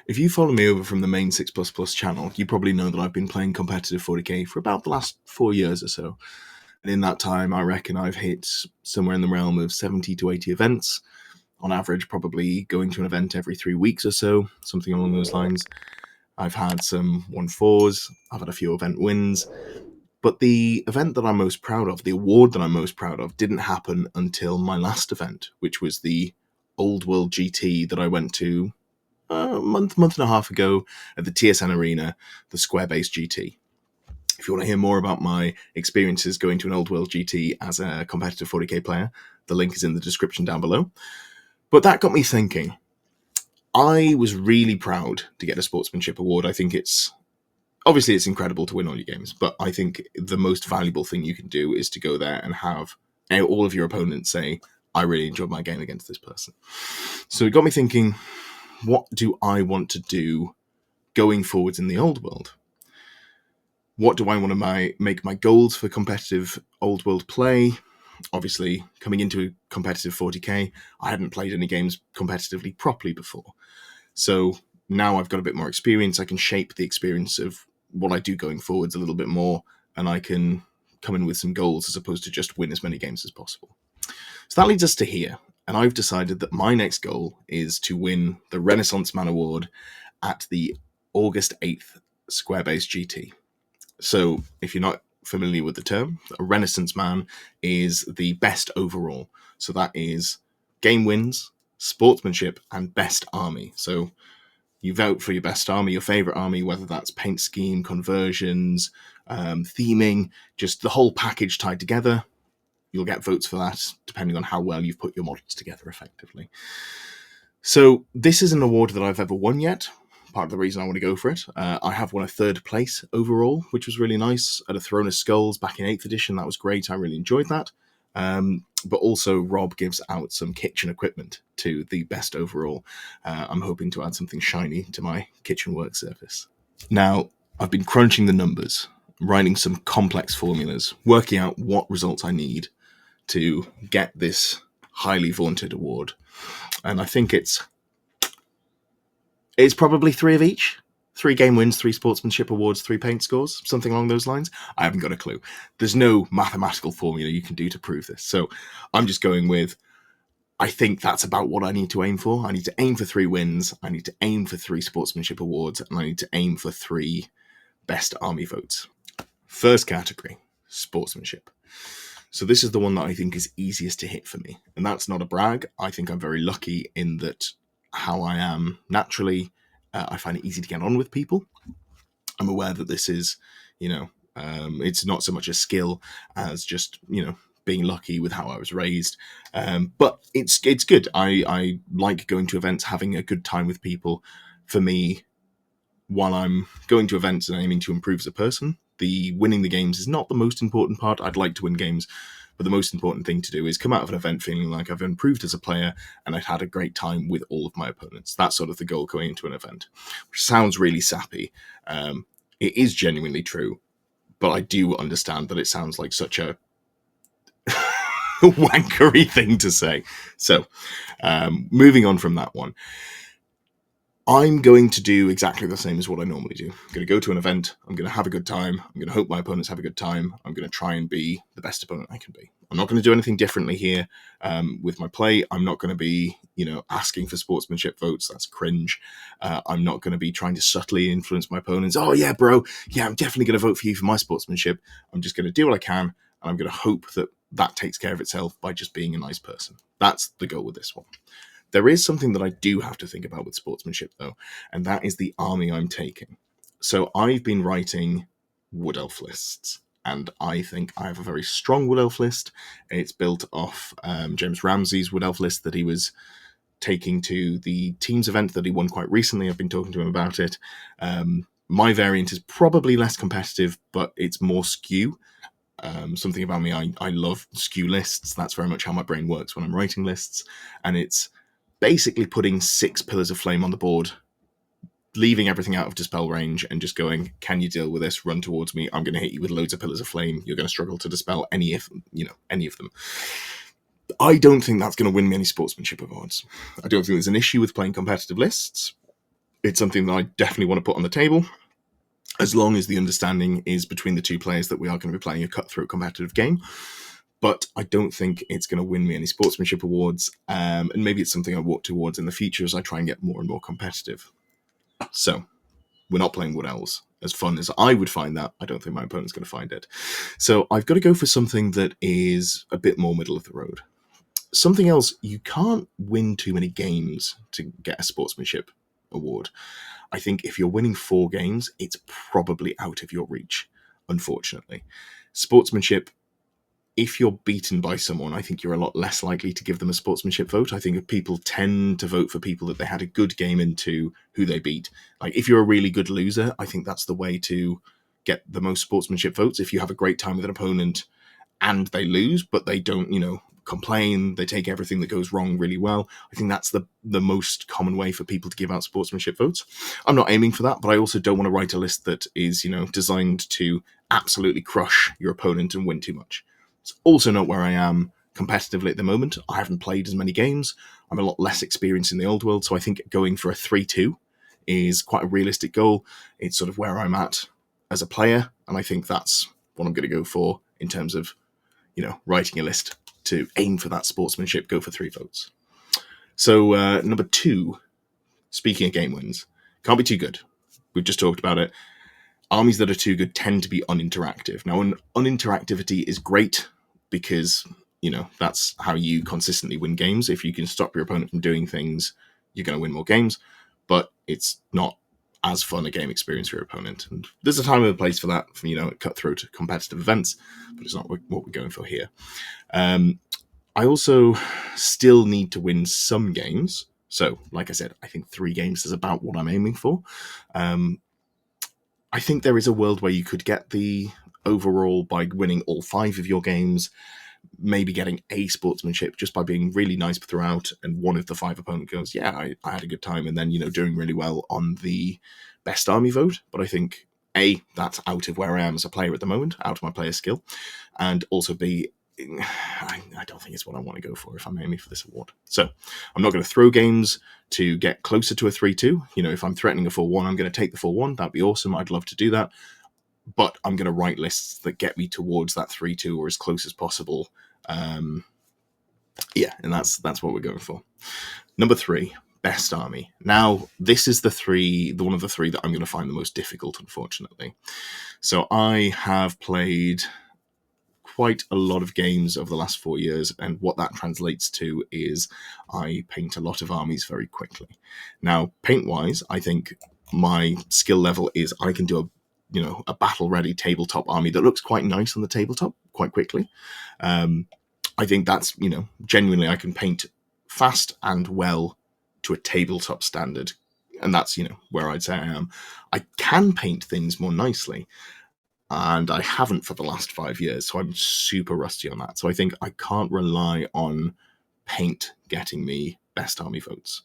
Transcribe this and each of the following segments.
If you follow me over from the main 6++ channel, you probably know that I've been playing competitive 40k for about the last 4 years or so. And in that time, I reckon I've hit somewhere in the realm of 70 to 80 events. On average, probably going to an event every 3 weeks or so, something along those lines. I've had some 1-4s, I've had a few event wins. But the event that I'm most proud of, the award that I'm most proud of, didn't happen until my last event, which was the Old World GT that I went to a month and a half ago at the TSN Arena, the Square-based GT. If you want to hear more about my experiences going to an Old World GT as a competitive 40k player, the link is in the description down below. But that got me thinking. I was really proud to get a Sportsmanship award. I think it's incredible to win all your games, but I think the most valuable thing you can do is to go there and have all of your opponents say, I really enjoyed my game against this person. So it got me thinking, what do I want to do going forwards in the old world? What do I want to make my goals for competitive old world play? Obviously, coming into a competitive 40k, I hadn't played any games competitively properly before. So now I've got a bit more experience. I can shape the experience of what I do going forwards a little bit more, and I can come in with some goals as opposed to just win as many games as possible. So that leads us to here. And I've decided that my next goal is to win the Renaissance Man Award at the August 8th Square-based GT. So if you're not familiar with the term, a Renaissance Man is the best overall. So that is game wins, sportsmanship, and best army. So you vote for your best army, your favorite army, whether that's paint scheme, conversions, theming, just the whole package tied together. You'll get votes for that, depending on how well you've put your models together effectively. So this is an award that I've ever won yet. Part of the reason I want to go for it. I have won a 3rd place overall, which was really nice, at a Throne of Skulls back in 8th edition. That was great. I really enjoyed that. But also Rob gives out some kitchen equipment to the best overall. I'm hoping to add something shiny to my kitchen work surface. Now, I've been crunching the numbers, writing some complex formulas, working out what results I need to get this highly vaunted award. And I think it's probably 3 of each. 3 game wins, 3 sportsmanship awards, 3 paint scores, something along those lines. I haven't got a clue. There's no mathematical formula you can do to prove this. So I'm just going with, I think that's about what I need to aim for. I need to aim for 3 wins. I need to aim for 3 sportsmanship awards. And I need to aim for 3 best army votes. First category, sportsmanship. So this is the one that I think is easiest to hit for me. And that's not a brag. I think I'm very lucky in that how I am naturally, I find it easy to get on with people. I'm aware that this is, it's not so much a skill as just, being lucky with how I was raised. But it's good. I like going to events, having a good time with people. For me, while I'm going to events and aiming to improve as a person, the winning the games is not the most important part. I'd like to win games, but the most important thing to do is come out of an event feeling like I've improved as a player and I've had a great time with all of my opponents. That's sort of the goal going into an event, which sounds really sappy. It is genuinely true, but I do understand that it sounds like such a wankery thing to say. So, moving on from that one, I'm going to do exactly the same as what I normally do. I'm going to go to an event. I'm going to have a good time. I'm going to hope my opponents have a good time. I'm going to try and be the best opponent I can be. I'm not going to do anything differently here with my play. I'm not going to be, asking for sportsmanship votes. That's cringe. I'm not going to be trying to subtly influence my opponents. Oh, yeah, bro. Yeah, I'm definitely going to vote for you for my sportsmanship. I'm just going to do what I can, and I'm going to hope that that takes care of itself by just being a nice person. That's the goal with this one. There is something that I do have to think about with sportsmanship, though, and that is the army I'm taking. So I've been writing Wood Elf lists, and I think I have a very strong Wood Elf list. It's built off James Ramsey's Wood Elf list that he was taking to the Teams event that he won quite recently. I've been talking to him about it. My variant is probably less competitive, but it's more skew. Something about me, I love skew lists. That's very much how my brain works when I'm writing lists, and it's basically putting 6 pillars of flame on the board, leaving everything out of dispel range and just going, can you deal with this? Run towards me. I'm going to hit you with loads of pillars of flame. You're going to struggle to dispel any of them. I don't think that's going to win me any sportsmanship awards. I don't think there's an issue with playing competitive lists. It's something that I definitely want to put on the table, as long as the understanding is between the two players that we are going to be playing a cutthroat competitive game. But I don't think it's going to win me any sportsmanship awards, and maybe it's something I walk towards in the future as I try and get more and more competitive. So, we're not playing Wood Elves. As fun as I would find that, I don't think my opponent's going to find it. So I've got to go for something that is a bit more middle of the road. Something else, you can't win too many games to get a sportsmanship award. I think if you're winning 4 games, it's probably out of your reach, unfortunately. Sportsmanship, if you're beaten by someone, I think you're a lot less likely to give them a sportsmanship vote. I think if people tend to vote for people that they had a good game into who they beat. Like, if you're a really good loser, I think that's the way to get the most sportsmanship votes. If you have a great time with an opponent and they lose, but they don't, complain, they take everything that goes wrong really well, I think that's the most common way for people to give out sportsmanship votes. I'm not aiming for that, but I also don't want to write a list that is, designed to absolutely crush your opponent and win too much. It's also not where I am competitively at the moment. I haven't played as many games. I'm a lot less experienced in the old world, so I think going for a 3-2 is quite a realistic goal. It's sort of where I'm at as a player, and I think that's what I'm going to go for in terms of, writing a list to aim for that sportsmanship, go for 3 votes. So number 2, speaking of game wins, can't be too good. We've just talked about it. Armies that are too good tend to be uninteractive. Now, uninteractivity is great because, that's how you consistently win games. If you can stop your opponent from doing things, you're going to win more games. But it's not as fun a game experience for your opponent. And there's a time and a place for that, for, cutthroat competitive events, but it's not what we're going for here. I also still need to win some games. So, like I said, I think 3 games is about what I'm aiming for. I think there is a world where you could get the overall by winning all 5 of your games, maybe getting a sportsmanship just by being really nice throughout, and one of the 5 opponent goes, yeah, I had a good time, and then, doing really well on the best army vote. But I think, A, that's out of where I am as a player at the moment, out of my player skill, and also B, I don't think it's what I want to go for if I'm aiming for this award. So I'm not going to throw games to get closer to a 3-2. If I'm threatening a 4-1, I'm going to take the 4-1. That'd be awesome. I'd love to do that. But I'm going to write lists that get me towards that 3-2 or as close as possible. And that's what we're going for. Number 3, best army. Now, this is the one of the 3 that I'm going to find the most difficult, unfortunately. So I have played quite a lot of games over the last 4 years, and what that translates to is I paint a lot of armies very quickly. Now, paint-wise, I think my skill level is I can do a battle-ready tabletop army that looks quite nice on the tabletop quite quickly. I think that's, genuinely I can paint fast and well to a tabletop standard, and that's, where I'd say I am. I can paint things more nicely, and I haven't for the last 5 years, so I'm super rusty on that. So I think I can't rely on paint getting me best army votes.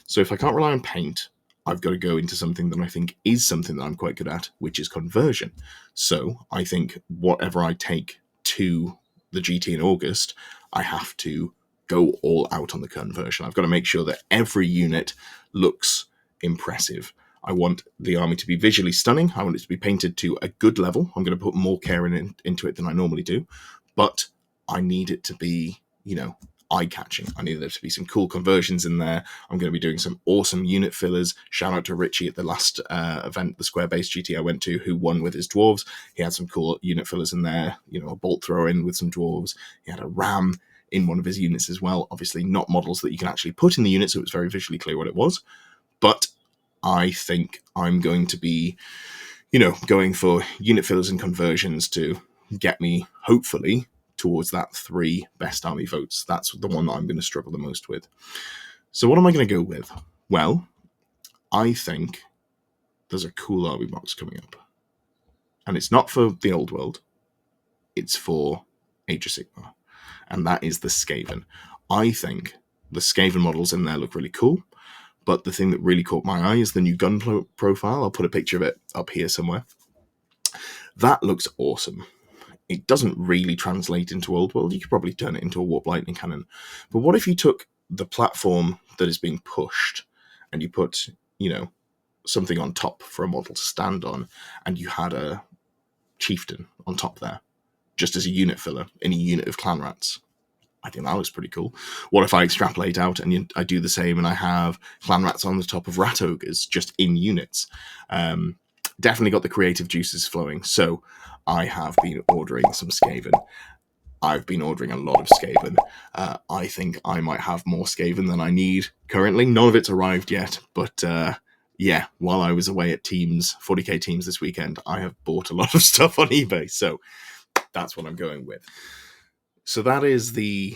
So if I can't rely on paint, I've got to go into something that I think is something that I'm quite good at, which is conversion. So I think whatever I take to the GT in August, I have to go all out on the conversion. I've got to make sure that every unit looks impressive. I want the army to be visually stunning. I want it to be painted to a good level. I'm going to put more care into it than I normally do. But I need it to be, eye-catching. I need there to be some cool conversions in there. I'm going to be doing some awesome unit fillers. Shout out to Richie at the last event, the square-based GT I went to, who won with his dwarves. He had some cool unit fillers in there, a bolt thrower in with some dwarves. He had a ram in one of his units as well. Obviously not models that you can actually put in the unit, so it was very visually clear what it was. But I think I'm going to be, going for unit fillers and conversions to get me, hopefully, towards that 3 best army votes. That's the one that I'm going to struggle the most with. So what am I going to go with? Well, I think there's a cool army box coming up. And it's not for the old world. It's for Age of Sigmar. And that is the Skaven. I think the Skaven models in there look really cool. But the thing that really caught my eye is the new gun profile. I'll put a picture of it up here somewhere. That looks awesome. It doesn't really translate into Old World. You could probably turn it into a Warp Lightning Cannon. But what if you took the platform that is being pushed and you put, something on top for a model to stand on, and you had a chieftain on top there, just as a unit filler in a unit of clan rats. I think that looks pretty cool. What if I extrapolate out and I do the same and I have clan rats on the top of rat ogres just in units? Definitely got the creative juices flowing. So I have been ordering some Skaven. I've been ordering a lot of Skaven. I think I might have more Skaven than I need currently. None of it's arrived yet, but yeah, while I was away at 40k teams this weekend, I have bought a lot of stuff on eBay. So that's what I'm going with. So that is the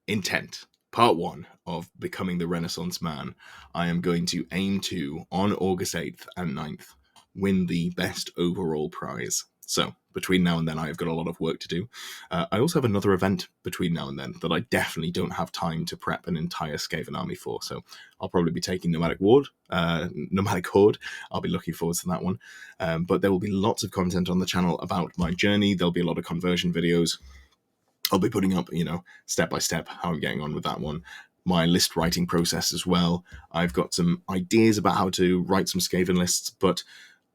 intent, part 1 of becoming the Renaissance Man. I am going to aim to, on August 8th and 9th, win the best overall prize. So between now and then, I've got a lot of work to do. I also have another event between now and then that I definitely don't have time to prep an entire Skaven army for. So I'll probably be taking Nomadic Horde. I'll be looking forward to that one. But there will be lots of content on the channel about my journey. There'll be a lot of conversion videos. I'll be putting up, step by step how I'm getting on with that one. My list writing process as well. I've got some ideas about how to write some Skaven lists, but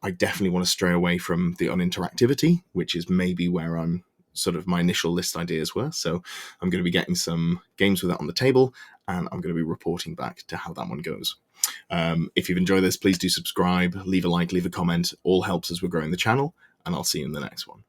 I definitely want to stray away from the uninteractivity, which is maybe where I'm sort of my initial list ideas were. So I'm going to be getting some games with that on the table, and I'm going to be reporting back to how that one goes. If you've enjoyed this, please do subscribe, leave a like, leave a comment. All helps as we're growing the channel, and I'll see you in the next one.